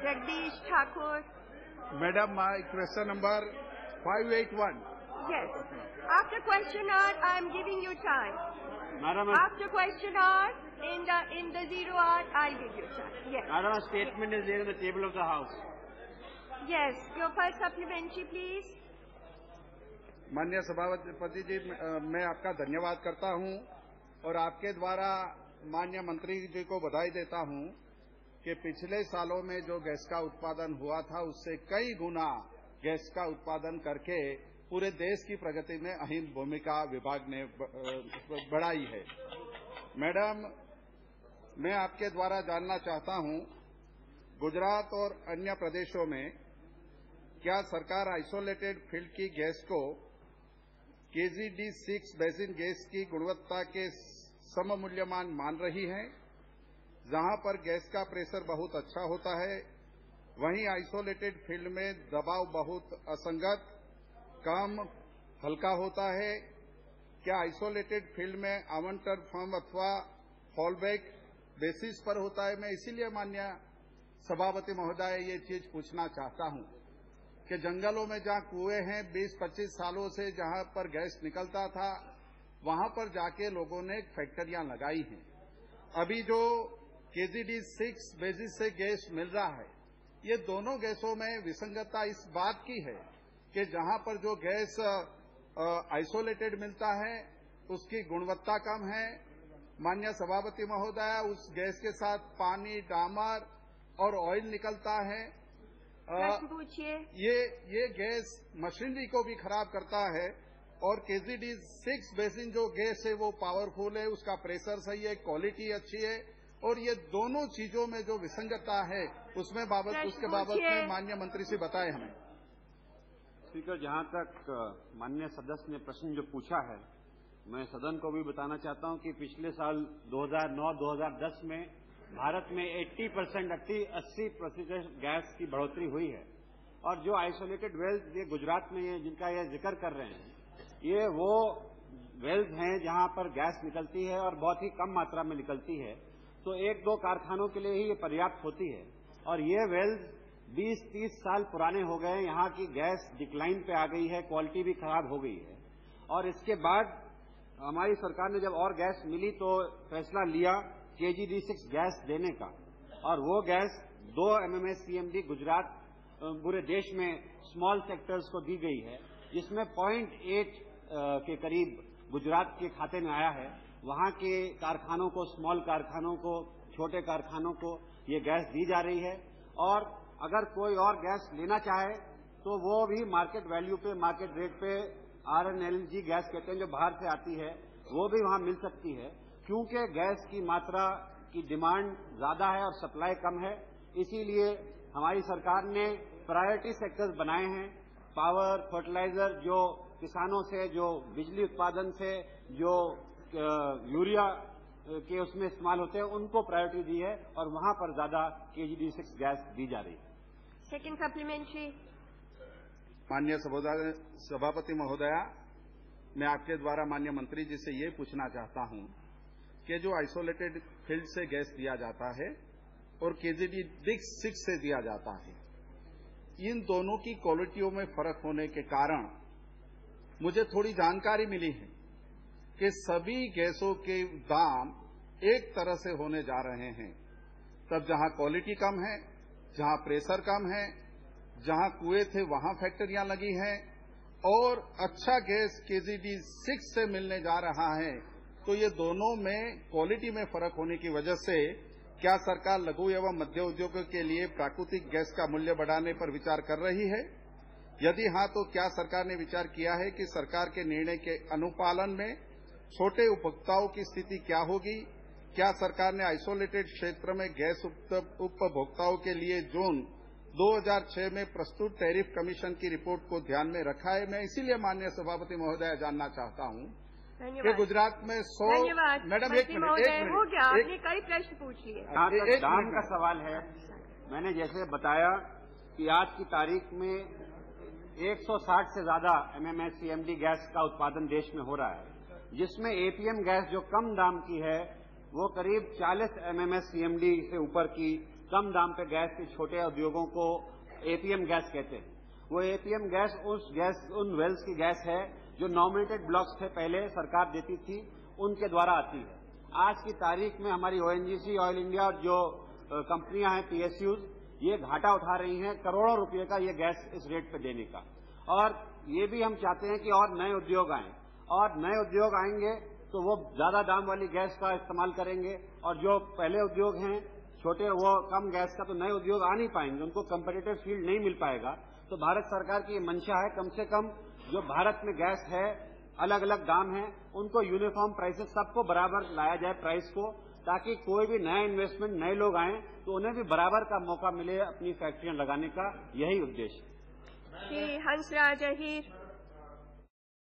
Jagdish Thakur. Madam, my question number 581. Yes. After question hour, I am giving you time. Madam, After question hour, in the 0 hour, I'll give you time. Yes. Madam, a statement is there on the table of the House. Yes. Your first supplementary, please. माननीय सभापति जी, मैं आपका धन्यवाद करता हूं और आपके द्वारा माननीय मंत्री जी को बधाई देता हूं कि पिछले सालों में जो गैस का उत्पादन हुआ था उससे कई गुना गैस का उत्पादन करके पूरे देश की प्रगति में अहम भूमिका विभाग ने बढ़ाई है। मैडम, मैं आपके द्वारा जानना चाहता हूं, गुजरात और अन्य प्रदेशों में क्या सरकार आइसोलेटेड फील्ड की गैस को KG-D6 बेसिन गैस की गुणवत्ता के सममूल्यमान मान रही है? जहां पर गैस का प्रेशर बहुत अच्छा होता है, वहीं आइसोलेटेड फील्ड में दबाव बहुत असंगत, कम, हल्का होता है। क्या आइसोलेटेड फील्ड में आवंटन फर्म अथवा फॉलबैक बेसिस पर होता है? मैं इसीलिए माननीय सभापति महोदय ये चीज पूछना चाहता हूं कि जंगलों में जहां कुएं हैं 20-25 सालों से जहां पर गैस निकलता था, वहां पर जाके लोगों ने फैक्ट्रियां लगाई हैं। अभी जो KG-D6 बेसिस से गैस मिल रहा है, ये दोनों गैसों में विसंगतता इस बात की है कि जहां पर जो गैस आइसोलेटेड मिलता है उसकी गुणवत्ता कम है। माननीय सभापति महोदय, उस गैस के साथ पानी, डामर और ऑयल निकलता है। ये गैस मशीनरी को भी खराब करता है और KG-D6 बेसिन जो गैस है वो पावरफुल है, उसका प्रेशर सही है, क्वालिटी अच्छी है और ये दोनों चीजों में जो विसंगतता है उसके बाबत में माननीय मंत्री से बताएं हमें। स्पीकर, जहां तक माननीय सदस्य ने प्रश्न जो पूछा है, मैं सदन को भी बताना चाहता हूं कि पिछले साल 2009-2010 में भारत में 80% गैस की बढ़ोतरी हुई है और जो आइसोलेटेड वेल्स ये गुजरात में जिनका ये जिक्र कर रहे हैं, ये वो वेल्स हैं जहां पर गैस निकलती है और बहुत ही कम मात्रा में निकलती है, तो 1-2 कारखानों के लिए ही ये पर्याप्त होती है। और ये वेल्स 20-30 साल पुराने हो गए, यहाँ की गैस डिक्लाइन पे आ गई है, क्वालिटी भी खराब हो गई है। और इसके बाद हमारी सरकार ने जब और गैस मिली तो फैसला लिया KG-D6 गैस देने का, और वो गैस 2 MMSCMD गुजरात पूरे देश में स्मॉल सेक्टर्स को दी गई है, जिसमें 0.8 के करीब गुजरात के खाते में आया है। वहां के कारखानों को, स्मॉल कारखानों को, छोटे कारखानों को ये गैस दी जा रही है और अगर कोई और गैस लेना चाहे तो वो भी मार्केट वैल्यू पे, मार्केट रेट पे RNLG गैस कहते हैं जो बाहर से आती है, वो भी वहां मिल सकती है। क्योंकि गैस की मात्रा की डिमांड ज्यादा है और सप्लाई कम है, इसीलिए हमारी सरकार ने प्रायोरिटी सेक्टर्स बनाए हैं। पावर, फर्टिलाइजर, जो किसानों से जो बिजली उत्पादन से जो यूरिया के उसमें इस्तेमाल होते हैं, उनको प्रायोरिटी दी है और वहां पर ज्यादा KG-D6 गैस दी जा रही है। Second supplementary. माननीय सभापति महोदया, मैं आपके द्वारा माननीय मंत्री जी से ये पूछना चाहता हूं कि जो आइसोलेटेड फील्ड से गैस दिया जाता है और KG-D6 से दिया जाता है, इन दोनों की क्वालिटियों में फर्क होने के कारण मुझे थोड़ी जानकारी मिली है कि सभी गैसों के दाम एक तरह से होने जा रहे हैं। तब जहां क्वालिटी कम है, जहां प्रेशर कम है, जहां कुएं थे वहां फैक्ट्रियां लगी हैं और अच्छा गैस KG-D6 से मिलने जा रहा है, तो ये दोनों में क्वालिटी में फर्क होने की वजह से क्या सरकार लघु एवं मध्य उद्योगों के लिए प्राकृतिक गैस का मूल्य बढ़ाने पर विचार कर रही है? यदि हां, तो क्या सरकार ने विचार किया है कि सरकार के निर्णय के अनुपालन में छोटे उपभोक्ताओं की स्थिति क्या होगी? क्या सरकार ने आइसोलेटेड क्षेत्र में गैस उपभोक्ताओं के लिए जून 2006 में प्रस्तुत टैरिफ कमीशन की रिपोर्ट को ध्यान में रखा है? मैं इसीलिए माननीय सभापति महोदय जानना चाहता हूं कि गुजरात में 100। मैडम, एक मिनट हो गया, आपने कई प्रश्न पूछ लिए। दाम का सवाल है। मैंने जैसे बताया कि आज की तारीख में 160 से ज्यादा MMSCMD गैस का उत्पादन देश में हो रहा है, जिसमें APM गैस जो कम दाम की है वो करीब 40 MMSCMD से ऊपर की कम दाम पे गैस के छोटे उद्योगों को एपीएम गैस कहते हैं। वो एपीएम गैस उन वेल्स की गैस है जो नॉमिनेटेड ब्लॉक्स थे पहले सरकार देती थी, उनके द्वारा आती है। आज की तारीख में हमारी ओएनजीसी, ऑयल इंडिया और जो कंपनियां हैं पीएसयूज, ये घाटा उठा रही हैं करोड़ों रुपए का ये गैस इस रेट पे देने का। और ये भी हम चाहते हैं कि और नए उद्योग आएं, और नए उद्योग आएंगे तो वो ज्यादा दाम वाली गैस का इस्तेमाल करेंगे, और जो पहले उद्योग हैं छोटे वो कम गैस का, तो नए उद्योग आ नहीं पाएंगे, उनको कम्पिटिटिव फील्ड नहीं मिल पाएगा। तो भारत सरकार की ये मंशा है कम से कम जो भारत में गैस है, अलग अलग दाम है, उनको यूनिफॉर्म प्राइसेस सबको बराबर लाया जाए प्राइस को, ताकि कोई भी नया इन्वेस्टमेंट नए लोग आए तो उन्हें भी बराबर का मौका मिले अपनी फैक्ट्रियां लगाने का, यही उद्देश्य है। श्री हंसराज अहीर।